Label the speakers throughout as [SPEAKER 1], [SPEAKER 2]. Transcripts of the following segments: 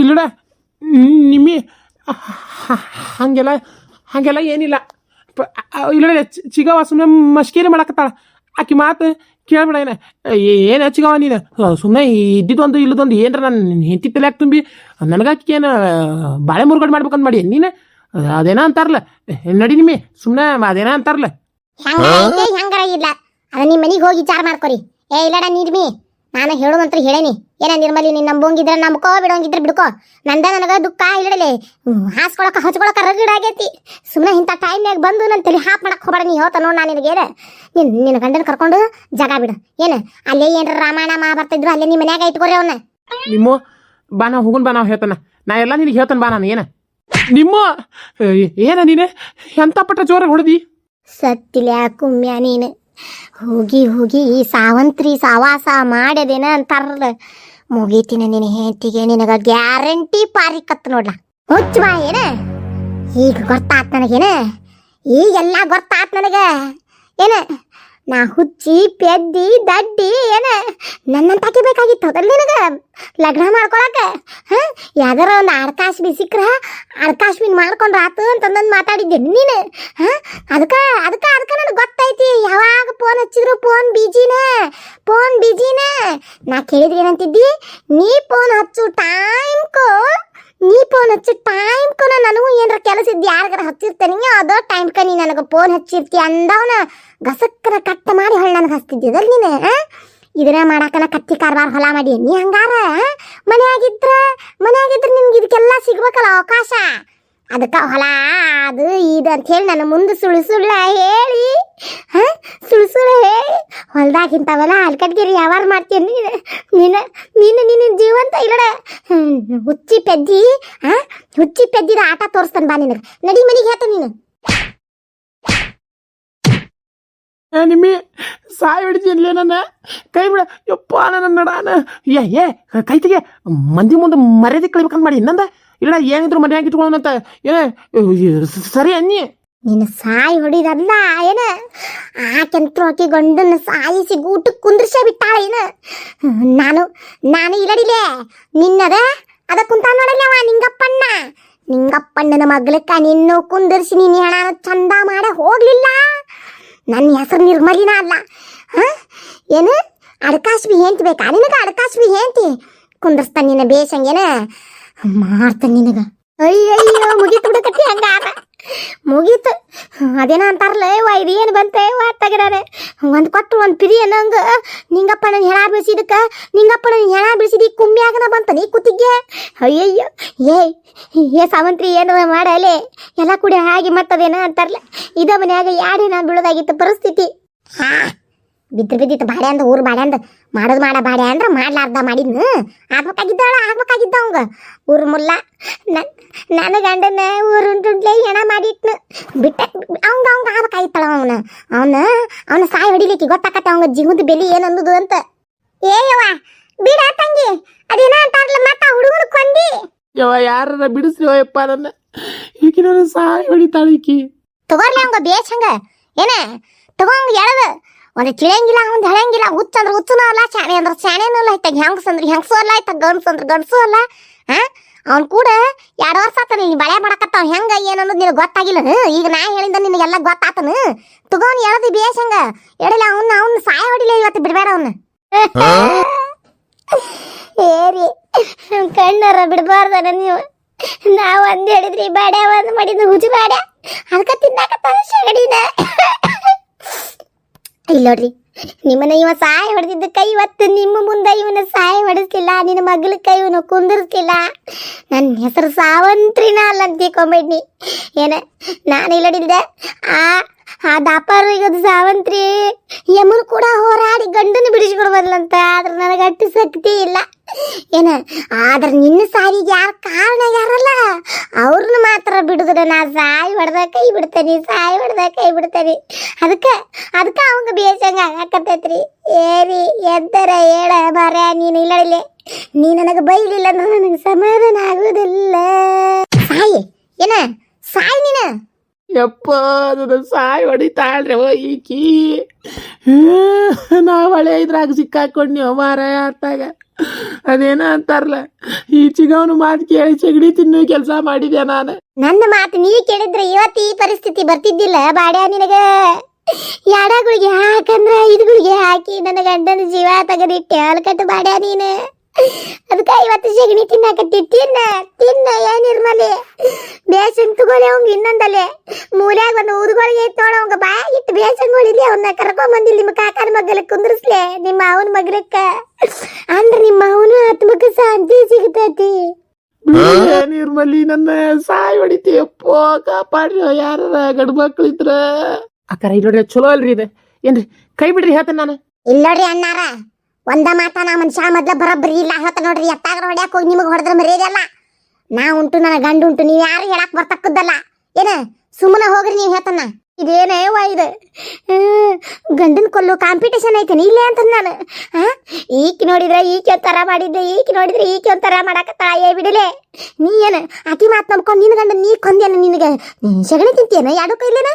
[SPEAKER 1] ಇಲ್ಲಡ ನಿಮ್ಮಿ ಹಾಗೆಲ್ಲ ಹಾಗೆಲ್ಲ ಏನಿಲ್ಲ. ಇಲ್ಲಡೆ ಚಿಗವ ಸುಮ್ಮನೆ ಮಸ್ಕೇರಿ ಮಾಡಕತ್ತಾಳ. ಆಕಿ ಮಾತು ಕೇಳ್ಬೇಡ. ಏನು ಚಿಗವ ನೀನು ಸುಮ್ಮನೆ ಇದ್ದಿದ್ದೊಂದು ಇಲ್ಲದೊಂದು ಏನರ ನನ್ನ ಹೆಂಡತಿ ತಲೆಯಾಗ ತುಂಬಿ ನನಗಾಕಿ ಏನು ಬಾಳೆ ಮುರುಗಡೆ ಮಾಡ್ಬೇಕಂತ ಮಾಡಿ ನೀನು. ಅದೇನೋ ಅಂತಾರಲ್ಲ ನಡಿ ನಿಮ್ಮಿ ಸುಮ್ಮನೆ ಅದೇನೋ ಅಂತಾರಲ್ಲ
[SPEAKER 2] ಹಂಗಾರ ಇಲ್ಲ. ಅದ ನಿಮ್ಮ ಮನೆಗೆ ಹೋಗಿ ವಿಚಾರ ಮಾಡ್ಕೊರಿ. ಇಲ್ಲಡ ನಿರ್ಮಿ ನಾನು ಹೇಳೋದಂತ್ರ ಹೇಳೇನಿ. ಏನ ನಿರ್ಮಲಿ ನೀನು ನಂಬೋಂಗಿದ್ರೆ ನಂಬ್ಕೋ, ಬಿಡೋಂಗಿದ್ರೆ ಬಿಡ್ಕೋ. ನನಗ ದುಃಖ ಇಲ್ಲಡಲೆ ಹಾಸ್ಕೊಳಕ ಹಚ್ಕೊಳಕ ರಗಡ್ ಆಗೈತಿ. ಸುಮ್ಮನೆ ಇಂಥ ಟೈಮ್ನಾಗ ಬಂದು ನನ್ನ ತಲೆ ಹಾಪ್ ಮಾಡಕ್ಕೆ ಹೋಗ್ಬೇಡ. ನೀ ಹೇಳ್ತ ನೋಡು ನಾನು ನಿನಗೇನು ನಿನ್ನ ಗಂಡನ ಕರ್ಕೊಂಡು ಜಾಗ ಬಿಡು. ಏನು ಅಲ್ಲೇ ಏನ್ರ ರಾಮಾಯಣ ಮಹಾಭಾರತ ಇದ್ರು ಅಲ್ಲೇ ನಿಮ್ಮ ಮನ್ಯಾಗ ಇಟ್ಕೊರಿ ಅವನ್ನ.
[SPEAKER 1] ನಿಮ್ಮ ಬಾ ನಾವು ಹೋಗೋಣ ಬಾ. ನಾವು ಹೇಳ್ತಾನ ನಾ ಎಲ್ಲ ನಿನಗೆ ಹೇಳ್ತಾನೆ ಬಾ. ನಾನು ಏನ ನಿಮ್ಮ ಏನ ನೀನು ಎಂತ ಪಟ್ಟ ಜೋರಾಗಿ ಹೊಡೆದಿ
[SPEAKER 2] ಸತ್ತಿಲ್ಯಾ ಕುಮ್ಯ ನೀನು. ಹೋಗಿ ಹೋಗಿ ಸಾವಂತ್ರಿ ಸಾವಾಸ ಮಾಡ್ಯದೇನ ಅಂತಾರಲ್ಲ, ಮುಗೀತಿನ ನಿನ್ನ ಹೆಂಡತಿಗೆ ನಿನಗ ಗ್ಯಾರಂಟಿ ಪಾರಿಕತ್ ನೋಡ್ಲ. ಹುಚ್ಚ ಬಾ ಏನ ಈಗ ಗೊತ್ತಾತ್ ನನಗೇನ, ಈಗೆಲ್ಲ ಗೊತ್ತಾತ್ ನನಗ. ಏನ ನಾ ಹುಚ್ಚಿ ಪೆದ್ದಿ ದಡ್ಡಿ ಏನ ನನ್ನಂತಾಕಿ ಬೇಕಾಗಿತ್ತು ಅದ್ರಲ್ಲಿ ನಿನಗ ಲಗ್ನ ಮಾಡ್ಕೊಳಕ. ಯಾವ್ದಾರ ಒಂದು ಆಡ್ಕಾಶ್ಮಿ ಸಿಕ್ಕ್ರ ಆಡ್ಕಾಶ್ಮಿನ್ ಮಾಡ್ಕೊಂಡ್ರ ಆತು ಅಂತಂದು ಮಾತಾಡಿದ್ದೆ ನೀನು. ಅದಕ್ಕೆ ನನಗೆ ಗೊತ್ತೈತಿ. ಯಾವಾಗ ಫೋನ್ ಹಚ್ಚಿದ್ರು ಫೋನ್ ಬಿಜಿನ. ನಾ ಕೇಳಿದ್ರೆ ಏನಂತಿದ್ದಿ, ನೀ ಫೋನ್ ಹಚ್ಚು ಟೈಮ್ಕೋ ನನಗೂ ಏನಾರ ಕೆಲಸ ಇದ್ದು ಯಾರಿಗಾರ ಹಚ್ಚಿರ್ತೇನೆ ಅದೋ ಟೈಮ್ಕ ನೀ ನನಗೆ ಫೋನ್ ಹಚ್ಚಿರ್ತಿ ಅಂದವನ ಗಸಕ್ಕನ ಕಟ್ಟ ಮಾಡಿ ಹೊಳ್ಳಿ ನನಗೆ ಹಚ್ತಿದ್ದಿದಲ್ ನೀನು. ಇದನ್ನ ಮಾಡಾಕನ ಕತ್ತಿ ಕಾರ್ಬಾರ ಹೊಲ ಮಾಡಿ ನೀ ಹಂಗಾರ ಮನೆಯಾಗಿದ್ರ ನಿಮ್ಗೆ ಇದಕ್ಕೆಲ್ಲ ಸಿಗ್ಬೇಕಲ್ಲ ಅವಕಾಶ. ಅದಕ್ಕೆ ಹೊಲ ಅದು ಇದು ಅಂತ ಹೇಳಿ ನನ್ನ ಮುಂದೆ ಸುಳ್ಳು ಹೇಳಿ ಹೊಲ್ದಾಗ ಇಂಥವೆಲ್ಲ ಅಲ್ಕಟ್ಗಿರಿ ಯಾವಾರ ಮಾಡ್ತೀಯ ನೀನು ಜೀವಂತ ಇಲ್ಲಡ ಹುಚ್ಚಿ ಪೆದ್ದಿದ ಆಟ ತೋರಿಸ್ತಾನೆ ಬಾ ನಿನಗೆ. ನಡಿ ಮನೆಗೆ ಹೇಳ್ತ ನೀನು.
[SPEAKER 1] ನಿಮ್ಮಿ ಸಾಯಿ ಹೊಡಿತೀನಿಲ್ಲ ನನ್ನ ಕೈ ಬಿಡ ಯಪ್ಪ ನನ್ನ ನಡಾನ ಕೈ ತೆಗೆ. ಮಂದಿ ಮುಂದೆ ಮರ್ಯಾದೆ ಕಳಿಬೇಕಂತ ಮಾಡಿ ಇನ್ನಂದ ಇಲ್ಲ ಏನಿದ್ರು ಮನೆಯಾಗಿ ಇಟ್ಕೊಳ್ಳೋಣಂತ ಏನ ಸರಿ ಅನ್ನಿ.
[SPEAKER 2] ನಿನ್ನ ಸಾಯಿ ಹೊಡಿದಲ್ಲ ಏನ ಆಕೆಂತ್ರು ಆಕೆ ಗಂಡನ ಸಾಯಿಸಿ ಊಟಕ್ಕೆ ಕುಂದ್ರಿಸೇ ಬಿಟ್ಟಾಳ ಏನ. ನಾನು ಇಲ್ಲಡಿಲೆ ನಿನ್ನದ ಅದ ಕುಂತ ನೋಡಲ್ಲವ ನಿಂಗಪ್ಪಣ್ಣನ ಮಗ್ಲಕ್ಕ ನಿನ್ನು ಕುಂದಿರ್ಸಿ ನೀನು ಹಣ ಚಂದ ಮಾಡ ಹೋಗ್ಲಿಲ್ಲ. ನನ್ನ ಹೆಸರು ನಿರ್ಮಲಿನ ಅಲ್ಲ. ಏನು ಅಡ್ಕಾಶ್ಮಿ ಹೆಂಡ್ತಿ ಬೇಕಾ ನಿನಗ? ಅಡ್ಕಾಶ್ಮಿ ಹೆಂಡ್ತಿ ಕುಂದರ್ಸ್ತಾನೆ ನಿನ್ನ ಬೇಸಂಗೇನ ಮಾಡ್ತಾನೆ ನಿನಗ. ಅಯ್ಯಯ್ಯೋ ಮುಗೀತು ಬಿಡಕತ್ತಿ ಹಂಗಾರ ಮುಗೀತು. ಅದೇನ ಅಂತಾರಲ್ಲ ಇದೇನು ಬಂತೆ ತಗಡಾರೆ ಒಂದು ಕೊಟ್ಟರು ಒಂದು ಪಿರಿ ಅನ್ನಂಗ ನಿಂಗಪ್ಪ ನನ್ನ ಹೆಣ ಬಿಡಿಸಿದಿ ಕುಮ್ಮಿಯಾಗನ ಬಂತ ನೀ ಕೂತಿಗೆ. ಅಯ್ಯಯ್ಯೋ ಏ ಸಾವಂತ್ರಿ ಏನು ಮಾಡಲೆ ಎಲ್ಲ ಕೂಡ ಹಾಗೆ ಮತ್ತದೇನ ಅಂತಾರಲ್ಲ ಇದ ಮನ್ಯಾಗ ಯಾರೇ ನಾನು ಬೀಳೋದಾಗಿತ್ತು ಪರಿಸ್ಥಿತಿ. ಬಿದ್ದಿತ್ತು ಬಾಡೆ ಅಂದ ಊರು ಬಾಡೆ ಅಂದ ಮಾಡೋದು ಬಾಡೆ ಅಂದ್ರೆ ಮಾಡ್ಲಾರ್ದ ಮಾಡಿದ್ನು ಆಗ್ಬೇಕಾಗಿದ್ದ ಅವಂಗ ಊರು ಮುಲ್ಲ. ನನ್ನ ಗಂಡನ ಊರುಂಟುಂಟ್ಲೆ ಹೆಣ ಮಾಡಿಟ್ನು ಬಿಟ್ಟ ಅವಂಗ ಆಗ್ಬೇಕಾಗಿತ್ತಳ. ಅವನ ಸಾಯಿ ಹೊಡಿಲಿಕ್ಕೆ ಗೊತ್ತಾಕತ್ತ ಅವಂಗ ಜೀವದ ಬೆಲೆ ಏನನ್ನೋದು ಅಂತ. ಏಯವ್ವ ಬಿಡ ತಂಗಿ ಅದೇನ ಅಂತಾರಲ್ಲ ಮತ್ತ ಹುಡುಗನ ಕೊಂದಿ
[SPEAKER 1] ಯಾರ ಬಿಡಿಸ್ಲಿವಪ್ಪ ನನ್ನ ಈಕಿ ನನ್ನ ಸಾಯಿ ಹೊಡಿತಾಳ ಈಕಿ.
[SPEAKER 2] ತಗೋರ್ಲಿ ಅವಂಗ ಬೇಸ್ ಹಂಗ ಏನ ತಗೊಂಗ ಎಳದ ಒಂದು ತಿಳಿಯಂಗಿಲ್ಲ ಒಂದು ಹೇಳಂಗಿಲ್ಲ. ಹುಚ್ಚಂದ್ರೆ ಹುಚ್ಚನೂ ಅಲ್ಲ, ಶಾಣೆ ಅಂದ್ರೆ ಶಾಣೆನೂ ಅಲ್ಲ, ಇತ್ತಾಗ ಹೆಂಗಸಂದ್ರೆ ಹೆಂಗಸೂ ಅಲ್ಲ, ಇತ್ತಾಗ ಗಂಡಸಂದ್ರೆ ಗಂಡಸೂ ಅಲ್ಲ. ಅವ್ನು ಕೂಡ 2 ವರ್ಷ ಆತ ನೀನು ಬಳೆ ಮಾಡಕತ್ತಾವ ಹೆಂಗ ಏನನ್ನೋದು ನಿನಗೆ ಗೊತ್ತಾಗಿಲ್ಲ. ಈಗ ನಾ ಹೇಳಿದ ನಿನಗೆಲ್ಲ ಗೊತ್ತಾತನು. ತಗೋನ್ ಎಳದಿ ಬೇಸಂಗ ಎಡಲಿ ಅವ್ನ ಸಾಯ ಹೊಡಿಲ್ಲ ಇವತ್ತು ಬಿಡಬೇಡ ಅವನ್ನ. ಏರಿ ಕಣ್ಣರ ಬಿಡಬಾರ್ದನ ನೀವು. ನಾವು ಒಂದು ಹೇಳಿದ್ರಿ ಬಾಡ್ಯ ಒಂದು ಮಾಡಿದ್ದು ಹುಜು ಬಾಡ್ಯ ಅದಕ್ಕೆ ತಿನ್ನಾಕತ್ತಾನ ಶಗಡಿನ. ಇಲ್ಲ ನೋಡ್ರಿ ನಿಮ್ಮನ್ನ ಇವ ಸಹಾಯ ಹೊಡೆದಿದ್ದ ಕೈ ಇವತ್ತು ನಿಮ್ಮ ಮುಂದೆ ಇವನ ಸಹಾಯ ಹೊಡಿಸ್ಲಿಲ್ಲ. ನಿನ್ನ ಮಗಳ ಕೈ ಇವನು ಕುಂದಿರ್ಸ್ಲಿಲ್ಲ. ನನ್ನ ಹೆಸರು ಸಾವಂತ್ರಿನ ಅಲ್ಲ ಅಂತ ತಿಳ್ಕೊಂಬಿಡ್ನಿ. ಏನ ನಾನು ಇಲ್ಲಡಿದ್ದೆ ಆ ದಾಪಾರು ಈಗ ಸಾವಂತ್ರಿ ಯಮನ್ ಕೂಡ ಹೋರಾಡಿ ಗಂಡನ ಬಿಡಿಸ್ಕೊಡ್ಬರ್ಲಂತ. ಆದ್ರೆ ನನಗೆ ಅಟ್ಟು ಶಕ್ತಿ ಇಲ್ಲ ಏನ. ಆದ್ರೆ ನಿನ್ನ ಸಾವಿಗೆ ಯಾರ ಕಾರಣ ಯಾರಲ್ಲ ಅವ್ರನ್ನ ಮಾತ್ರ ಬಿಡುದ್ರೆ ನಾ ಸಾಯಿ ಹೊಡೆದ ಕೈ ಬಿಡ್ತೇನೆ. ಅದಕ್ಕೆ ಅವಂಗ ಬೇಸಂಗ ಆಗಾಕತ್ತೈತ್ರಿ. ಏರಿ ಎದ್ದರ ಹೇಳ ಬಾರ ನೀನು ಇಲ್ಲಡಿಲೆ. ನೀ ನನಗೆ ಬೈಲಿಲ್ಲ ಅಂದ್ರೆ ನನಗೆ ಸಮಾಧಾನ ಆಗುವುದಿಲ್ಲ. ಸಾಯಿ ಏನ ಸಾಯಿ ನೀನ
[SPEAKER 1] ಯಪ್ಪ ನನ್ನ ಸಾಯಿ ಹೊಡಿತಾಳ್ರಿ ಈಕಿ ನಾವು ಹಳೆ ಇದ್ರಾಗ ಸಿಕ್ಕಾಕೊಂಡ್ನಿ ಮಾರಾಯ ಅತ್ತಾಗ ಅದೇನ ಅಂತಾರಲ್ಲ ಈ ಚಿಗವನು ಮಾತು ಕೇಳಿ ಚಗಡಿ ತಿನ್ನು ಕೆಲಸ ಮಾಡಿದ್ಯಾ ನಾನು.
[SPEAKER 2] ನನ್ನ ಮಾತು ನೀ ಕೇಳಿದ್ರೆ ಇವತ್ತು ಈ ಪರಿಸ್ಥಿತಿ ಬರ್ತಿದ್ದಿಲ್ಲ ಬಾಡ್ಯ ನಿನಗ. ಎಡಗಳಿಗೆ ಹಾಕಂದ್ರ ಇದುಗಳಿಗೆ ಹಾಕಿ ನನ್ನ ಗಂಡನ ಜೀವ ತೆಗೆದಿಟ್ಟೆ ಅಲ್ಕಟ್ಟು ಬಾಡ್ಯ ನೀನು. ಅದಕ್ಕ ಇವತ್ತು ಸಗಣಿ ತಿನ್ನಾಕತ್ತಿ ತಿನ್ನ ತಿನ್ನ ಏನಿರ್ಮಲಿ ಬೇಸನ್ ತಗೊಳ್ಳಿ ಅವಂಗ ಇನ್ನೊಂದಲ್ಲೇ ಮೂಲ್ಯಾಗ ಒಂದು ಊದುಗಳಿಗೆ ನೋಡ ಅವಂಗ ಬಾಯಾಗ ಇಟ್ಟು ಬೇಸನ್ಗಳಿರ್ಲಿ ಅವನ್ನ ಕರ್ಕೊಂಡ್ ಬಂದಿಲ್ಲ ನಿಮ್ಮ ಕಾಕನ ಮಗಲ ಕುಂದ್ರಸ್ಲೆ ನಿಮ್ಮ ಅವನ ಮಗಲಕ್ಕ ಅಂದ್ರ ನಿಮ್ಮ ಅವನು ಆತ್ಮಕ ಶಾಂತಿ ಸಿಗ್ತೈತಿ.
[SPEAKER 1] ನಿರ್ಮಲಿ ನನ್ನ ಸಾಯಿ ಹೊಡಿತಿ ಅಪ್ಪೋ ಕಾಪಾಡ್ರಿ ಯಾರ ಗಂಡು ಮಕ್ಳಿದ್ರ. ಅಕ್ಕಾರ ಇಲ್ಲೋಡ್ರಿ ಚಲೋ ಅಲ್ರಿ ಇದು ಏನ್ರಿ ಕೈ ಬಿಡ್ರಿ ಹೇಳ್ತೇನೆ ನಾನು.
[SPEAKER 2] ಇಲ್ಲೋಡ್ರಿ ಅಣ್ಣಾರ ಒಂದ ಮಾತ ನಾ ಮನುಷ್ಯ ಮೊದ್ಲ ಬರಬ್ಬರಿ ಇಲ್ಲ ಹೇಳ್ತ ನೋಡ್ರಿ. ಎತ್ತಾಗ ಹೊಡ್ಯಾಕ ಹೋಗಿ ನಿಮಗ್ ಹೊಡೆದ್ರ ಮರ್ಯಾದಲ್ಲ. ನಾ ಉಂಟು ನನ್ನ ಗಂಡು ಉಂಟು ನೀವ್ ಯಾರು ಹೇಳಕ್ ಬರ್ತಕ್ಕದ್ದಲ್ಲ. ಏನ ಸುಮ್ಮನೆ ಹೋಗ್ರಿ ನೀವ್ ಹೇಳ್ತಾನ ಇದೇನೇವ ಇದು ಗಂಡನ್ ಕೊಲ್ಲು ಕಾಂಪಿಟೇಷನ್ ಐತೇನೆ ಇಲ್ಲೇ ಅಂತ ನಾನು. ಈಕಿ ನೋಡಿದ್ರೆ ಈಕೆ ಒಂಥರ ಮಾಡಿದ್ದೆ ಈಕಿ ನೋಡಿದ್ರೆ ಈಕೆ ಒಂಥರ ಮಾಡಕತ್ತಾಳ. ಏ ಬಿಡಲೆ ನೀ ಏನ ಆಕಿ ಮಾತ್ ನಂಬ್ಕೊಂಡ್ ನಿನ್ ಗಂಡ ನೀ ಕೊಂದೇನ ನಿನಗೆ ನೀ ಸಗಣಿ ತಿಂತೇನ ಎರಡು ಕೈಲೇನ.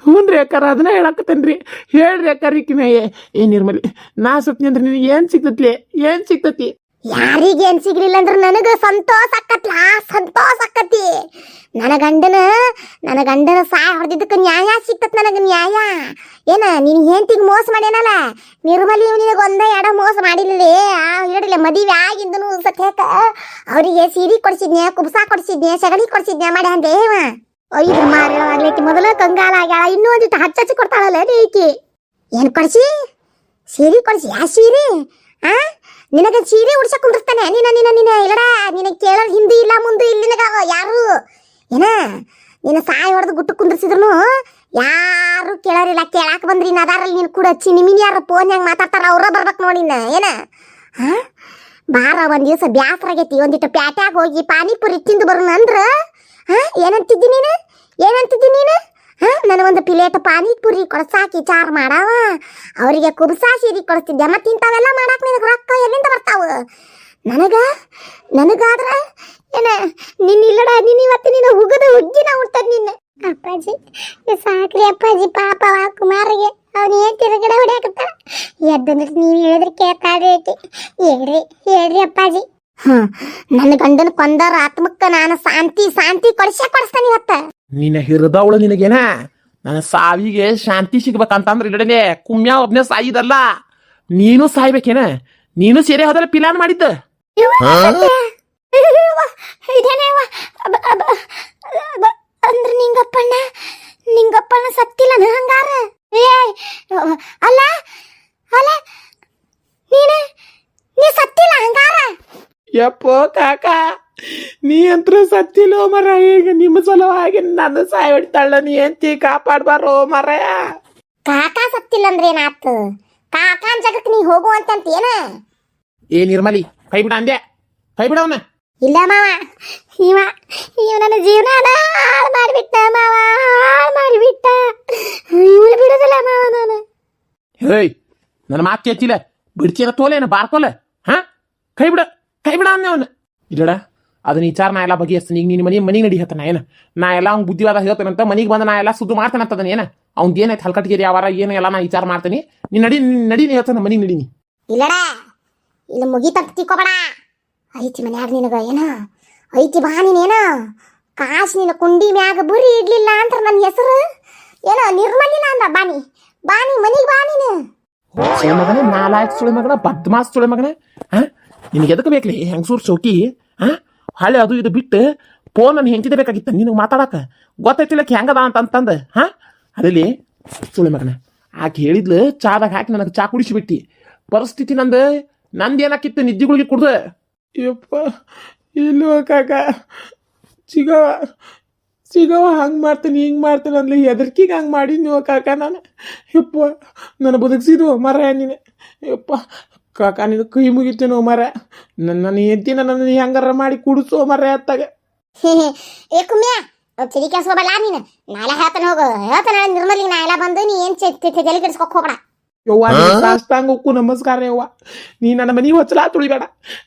[SPEAKER 1] ಹ್ಞೂನ್ರಿ ಅಕ್ಕಾರ ಅದನ್ನ ಹೇಳಕತ್ತೇನ್ರಿ ಹೇಳ್ರಿ ಅಕ್ಕಾರ ಈಕಿನ ಏ ನಿರ್ಮಲಿ ನಾ ಸತ್ನಿ ಅಂದ್ರೆ ನಿನಗೆ ಏನ್ ಸಿಗ್ತತ್ಲಿ ಏನ್ ಸಿಗ್ತತಿ.
[SPEAKER 2] ಯಾರಿಗೆ ಏನ್ ಸಿಗ್ಲಿಲ್ಲ ಅಂದ್ರ ನನಗ ಸಂತೋಷ ಆಕತ್ಲ ಸಂತೋಷ ಆಕತಿ. ನನ್ನ ಗಂಡನ ಸಾಯ ಹೊಡೆದಿದ್ದಕ್ಕ ನ್ಯಾಯ ಸಿಕ್ತತ್ ನನಗ ನ್ಯಾಯ. ಏನ ನೀನ್ ಹೆಂಡತಿಗೆ ಮೋಸ ಮಾಡ್ಯಾನಲ್ಲ ನಿರ್ಮಲಿ ನಿನಗ ಒಂದ ಎಡ ಮೋಸ ಮಾಡಿಲ್ಲೇ ಹೇಳಿಲ್ಲ. ಮದುವೆ ಆಗಿದ್ದನು ಸತ್ಯಾಕ ಅವರಿಗೆ ಸೀರೆ ಕೊಡ್ಸಿದ್ನ್ಯಾ ಕುಬ್ಸಾ ಕೊಡ್ಸಿದ್ನ್ಯಾ ಸಗಣಿ ಕೊಡ್ಸಿದ್ನ್ಯಾ ಮಾಡಿ ಅಂದೇವ. ಐದು ಮಾರಳವಾಗ್ಲೈತಿ ಮೊದಲ ಕಂಗಾಲ ಆಗ್ಯಾಳ ಇನ್ನೂ ಒಂದಿಟ್ಟು ಹಚ್ಚಿ ಕೊಡ್ತಾಳಲ್ಲ ಈಕಿ. ಏನ್ ಕೊಡ್ಸಿ ಸೀರೆ ಕೊಡ್ಸಿ ಯಾ ಸೀರೆ ನಿನಗ ಸೀರೆ ಉಡ್ಸಕ್ ಕುಂಡಿರ್ತಾನೆ ನೀನ ನೀನ ನೀನ ಇಲ್ಲಡ ನಿನ ಕೇಳೋದ್ ಹಿಂದಿ ಇಲ್ಲ ಮುಂದೆ ಇಲ್ಲ ನಿನಗ ಯಾರು ಏನ ನಿನ್ನ ಸಾಯಿ ಹೊಡೆದು ಗುಟ್ಟು ಕುಂದ್ರಿಸಿದ್ರು ಯಾರು ಕೇಳೋರಿಲ್ಲ. ಕೇಳಾಕ ಬಂದ್ರಿ ಇನ್ನ ಅದಾರಲ್ಲಿ ನೀನು ಕೂಡ ಚಿನಿಮಿನಿ ಯಾರು ಫೋನ್ ಹೆಂಗ್ ಮಾತಾಡ್ತಾರ ಅವ್ರ ಬರ್ಬೇಕು ನೋಡಿನ ಏನ ಬಾರ ಒಂದ್ ದಿವಸ ಬ್ಯಾಸರಾಗೈತಿ ಒಂದಿಟ್ಟು ಪ್ಯಾಟ್ಯಾಗ ಹೋಗಿ ಪಾನಿಪುರಿ ತಿಂದು ಬರೋಣ ಅಂದ್ರ ಏನಂತಿದ್ದಿ ನೀನು ಏನಂತಿದ್ದಿ ನೀನು ನನಗೊಂದು ಪ್ಲೇಟ್ ಪಾನಿಪುರಿ ಕೊಡ್ಸಾಕಿ ಚಾರ್ ಮಾಡಾವ ಅವರಿಗೆ ಕುಬ್ಸಾ ಸೀರೆ ಕೊಡಿಸ್ತಿದ್ದೆ. ಮತ್ತೆ ಇಂಥವೆಲ್ಲ ಮಾಡಾಕ ನಿನಗೆ ರೊಕ್ಕ ಎಲ್ಲಿಂದ ಬರ್ತಾವ ನನಗಾದ್ರ ಏನ ನಿನ್ನ ಇಲ್ಲಡ ನೀನು ಇವತ್ತು ನೀನು ಹುಗ್ಗಿನ ಉಂಟದ ನಿನ್ನ. ಅಪ್ಪಾಜಿ ಸಾಕ್ರಿ ಅಪ್ಪಾಜಿ ಪಾಪ ಕುಮಾರಿಗೆ ಅವನು ಏನ್ ತಿರುಗಡೆ ಹೊಡ್ಯಾಕತ್ತಾಳ ಎದ್ದಂದ್ರೆ ನೀವು ಹೇಳಿದ್ರೆ ಕೇಳ್ತಾಳ್ರಿ ಹೇಳ್ರಿ ಅಪ್ಪಾಜಿ. ನನ್ನ ಗಂಡನ ಕೊಂದರ ಆತ್ಮಕ್ಕ ನಾನು ಶಾಂತಿ ಕೊಡಿಸ್ತಾನೆ ಇವತ್ತ.
[SPEAKER 1] ನಿನ್ನ ಹಿರಿದವಳು ನಿನಗೇನ ನನ್ನ ಸಾವಿಗೆ ಶಾಂತಿ ಸಿಗ್ಬೇಕಂತಂದ್ರೆ ಇಲ್ಲಡನೆ ಕುಮ್ಯ ಒಬ್ನೇ ಸಾಯಿದಲ್ಲ ನೀನು ಸಾಯ್ಬೇಕೇನ. ನೀನು ಸೇರೆ ಹೋದ್ರೆ ಪಿಲಾನ್ ಮಾಡಿದ್ದ
[SPEAKER 2] ಅಂದ್ರ ನಿಂಗಪ್ಪಣ್ಣ ಸತ್ತಿಲ್ಲ ಹಂಗಾರ. ಅಲ್ಲ ಅಲ್ಲ ನೀ ಸತ್ತಿಲ್ಲ ಹಂಗಾರ.
[SPEAKER 1] ಯಪ್ಪೋ ಕಾಕ ನೀ ಅಂತೂ ಸತ್ತಿಲ್ಲೋ ಮರ. ಈಗ ನಿಮ್ಮ ಸಲುವಾಗಿ ನನ್ನ ಸಾಯಿ ಹೊಡಿತಾಳ ನೀ ಎಂತಿ ಕಾಪಾಡ್ಬಾರೋ ಮರಯ.
[SPEAKER 2] ಕಾಕ ಸತ್ತಿಲ್ಲ ಅಂದ್ರೆ ಏನಾತು ಕಾಕನ್ ಜಗಕ್ಕೆ ನೀ ಹೋಗು ಅಂತ ಏನ.
[SPEAKER 1] ಏ ನಿರ್ಮಲಿ ಕೈ ಬಿಡ ಅಂದೆ ಕೈ ಬಿಡವನ.
[SPEAKER 2] ಇಲ್ಲ ಮಾವ ಇವ ನನ್ನ ಜೀವನ ಹಾಳು ಮಾಡಿಬಿಟ್ಟ ಮಾವ ಹಾಳು ಮಾಡಿಬಿಟ್ಟ. ಇವಳು ಬಿಡುದಿಲ್ಲ ಮಾವ ನಾನು.
[SPEAKER 1] ಹೇಯ್ ನನ್ನ ಮಾತು ಕೇಳ್ತಿಲ್ಲ ಬಿಡ್ತೀನ ತೋಲೇನ ಬಾರ್ಕೋಲೆ ಕೈ ಬಿಡ ಅಂದೆ ಅವನು. ಇಲ್ಲಡ ಅದನ್ನ ವಿಚಾರ ನಾ ಎಲ್ಲ ಬಗೆಹರಿಸ್ತಾನೆ. ಈಗ ನೀನು ಮನೆಗೆ ನಡಿ ಹೇಳ್ತಾನ ಏನ ನಾ ಎಲ್ಲ ಅವ್ನು ಬುದ್ಧಿವಾದ ಹೇಳ್ತಾನಂತ ಮನೆಗೆ ಬಂದ ನಾ ಎಲ್ಲ ಸುದ್ದು ಮಾಡ್ತಾನಂತದನ ಏನ ಅವ್ನ್ದು ಏನೈತೆ ಹಲ್ಕಟ್ಟಿಗೆ ಯಾವಾರ ಏನು ಎಲ್ಲ ನಾ ವಿಚಾರ ಮಾಡ್ತೀನಿ. ನೀನು ನಡಿ ಹೇಳ್ತಾನ ಮನೆಗೆ ನಡೀನಿ.
[SPEAKER 2] ಇಲ್ಲಡ ಇಲ್ಲಿ ಮುಗಿತಂತ ತಿಕ್ಕೋಬೇಡ. ಐತಿ ಮನ್ಯಾಗ ನಿನಗ ಏನ ಐತಿ ಬಾ ನೀನೇನ ಕಾಸು ನಿನ್ನ ಕುಂಡಿ ಮ್ಯಾಗ ಬುರಿ ಇಡ್ಲಿಲ್ಲ ಅಂತ ನನ್ನ ಹೆಸರು ಏನೋ ನಿರ್ಮಲಿನ ಅಂದ. ಬಾನಿ ಮನಿಗೆ ಬಾ ನೀನು.
[SPEAKER 1] ಸುಳೆ ಮಗನ ನಾಲಾಯಕ್ ಸುಳೆ ಮಗನ ಬದ್ಮಾಸ್ ಸುಳೆ ಮಗನ ನಿನಗೆ ಎದಕ್ಕೆ ಬೇಕಲಿ ಹೆಂಗಸೂರ್ ಚೌಕಿ ಹಳೆ ಅದು ಇದು ಬಿಟ್ಟು ಫೋನ್ ನನ್ನ ಹೆಂಡತಿದೆ ಬೇಕಾಗಿತ್ತ ನಿನಗೆ ಮಾತಾಡಕ ಗೊತ್ತೈತಿಲ್ಲಕ್ಕೆ ಹೆಂಗದ ಅಂತಂದು ಅದಲ್ಲಿ ಸುಳೆ ಮಗನ ಆಕೆ ಹೇಳಿದ್ಲು ಚಾದಾಗ ಹಾಕಿ ನನಗೆ ಚಾ ಕುಡಿಸಿಬಿಟ್ಟು ಪರಿಸ್ಥಿತಿ ನಂದೇನಾಕಿತ್ತು ನಿದ್ದಿಗಳಿಗೆ ಕುಡ್ದು. ಯಪ್ಪ ಇಲ್ವ ಕಾಕ ಸಿಗವ ಹಂಗೆ ಮಾಡ್ತೀನಿ ಹಿಂಗೆ ಮಾಡ್ತೀನಿ ಅಂದ್ಲಿ ಹೆದರ್ಕಿಗೆ ಹಂಗೆ ಮಾಡಿದ್ನಿವ ಕಾಕ ನಾನು. ಯಪ್ಪ ನನ್ನ ಬದುಕಿಸಿದ್ವು ಮರ ನೀನೆ. ಯಪ್ಪ ಕಾಕ ನೀನು ಕೈ ಮುಗಿತೇನೋ ಮರ ನನ್ನ ಹೆಂಡತಿನ ನನ್ನ ಹೆಂಗಾರ ಮಾಡಿ ಕುಡಿಸೋ ಮರ ಅತ್ತಾಗ.
[SPEAKER 2] ಏ ಕುಮ್ಯ ತಿಳಿ ಕೆಲ್ಸೋಬಲ್ಲ ನೀನು ನಾಳೆ ಹೇಳ್ತಾನೆ ಹೋಗು ಹೇಳ್ತಾನೆ ನಿರ್ಮಲಿಗೆ ನಾ ಎಲ್ಲ ಬಂದು ನೀ ಏನು ತಲೆ ಕೆಡಿಸ್ಕೊಕ್ ಹೋಗ್ಬೇಡ.
[SPEAKER 1] ಯವ್ವ ಸಾಷ್ಟಾಂಗ ಉಕ್ಕು ನಮಸ್ಕಾರ ಯವ್ವ. ನೀ ನನ್ನ ಮನೆ ಹೊಚ್ಚಲ ತುಳಿಬೇಡ,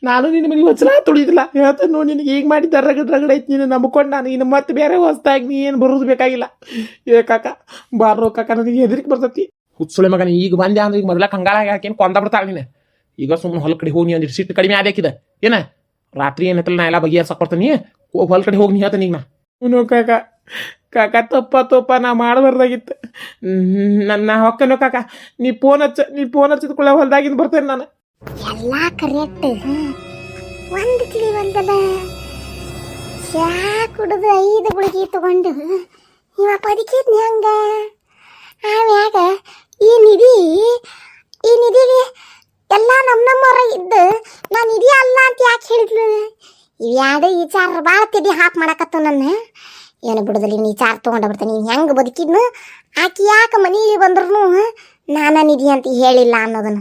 [SPEAKER 1] ನಾನು ನಿನ್ನ ಮನೆ ಹೊಚ್ಚಲ ತುಳಿದಿಲ್ಲ. ಹೇಳ್ತೇನೆ ನೋಡಿ, ನಿನಗೆ ಈಗ ಮಾಡಿದ್ದ ರಗಡ್ ಐತಿ. ನೀನು ನಂಬ್ಕೊಂಡು ನಾನು ಇನ್ನು ಮತ್ತೆ ಬೇರೆ ಹೊಸ್ತಾಗಿ ನೀ ಏನು ಬರೋದು ಬೇಕಾಗಿಲ್ಲ. ಏ ಕಾಕ ಬಾರೋ ಕಾಕ, ನನಗೆ ಹೆದರಿಕೆ ಬರ್ತೈತಿ. ಹುಚ್ಚುಳೆ ಮಗನ ಈಗ ಬಂದೆ ಅಂದ್ರೆ ಈಗ ಮೊದಲ ಕಂಗಾಳಾಗಿ ಹಾಕೇನು ಕೊಂದ ಬಿಡ್ತಾಳೆ ನೀನು. ಈಗ ಸುಮ್ಮನೆ ಹೊಲ ಕಡೆ ಹೋಗಿ ನೀ ಒಂದಿಟ್ಟು ಸಿಟ್ಟು ಕಡಿಮೆ ಆದೇಕಿದೆ ಏನ. ರಾತ್ರಿ ಏನೈತಲ್ಲ ನಾ ಎಲ್ಲ ಬಗೆಹರ್ಸಕ್ ಬರ್ತೀನಿ. ಹೋಗಿ ಹೊಲ ಕಡೆ ಹೋಗಿ ನೀ ಹೇಳ್ತೇನೆ ಈಗ ನಾ. ಹ್ಞೂ ಕಾಕ, ಕಾಕ ತಪ್ಪ ನಾ ಮಾಡಬಾರ್ದಾಗಿತ್ತು. ನಾ ಹೊಕ್ಕನೋ ಕಾಕ. ನೀ ಫೋನ್ ಹಚ್ಚಿದ ಕೂಡ ಹೊಲ್ದಾಗಿಂದ ಬರ್ತೇನೆ ನಾನು.
[SPEAKER 2] ಎಲ್ಲ ಕರೆಕ್ಟ್ ಒಂದು ತಿಳಿವಲ್ದಲ್ಲ. ಚಾ ಕುಡಿದು 5 ಗುಳಿಗೆ ತಗೊಂಡು ಇವ ಬದುಕಿದ್ನಿ ಹಂಗ. ಆಮ್ಯಾಗ ಈ ನಿಧಿಗೆ ಎಲ್ಲ ನಮ್ಮವರ ಇದ್ದು ನಾ ನಿಧಿ ಅಲ್ಲ ಅಂತ ಯಾಕೆ ಹೇಳಿದ್ಲು? ಇವ್ಯಾಡ ಈ ಚಾರ ಭಾಳ ತಿಡಿ ಹಾಪ್ ಮಾಡಕತ್ತ ನನ್ನ. ಏನು ಬಿಡುದಲ್ಲಿ ನೀ ಚಾರ್ ತೊಗೊಂಡ ಬರ್ತಾನೆ. ನೀನು ಹೆಂಗೆ ಬದುಕಿದ್ನು ಆಕಿ ಯಾಕೆ ಮನೆಗೆ ಬಂದ್ರು ನಾನ ನಿಧಿ ಅಂತ ಹೇಳಿಲ್ಲ ಅನ್ನೋದನ್ನ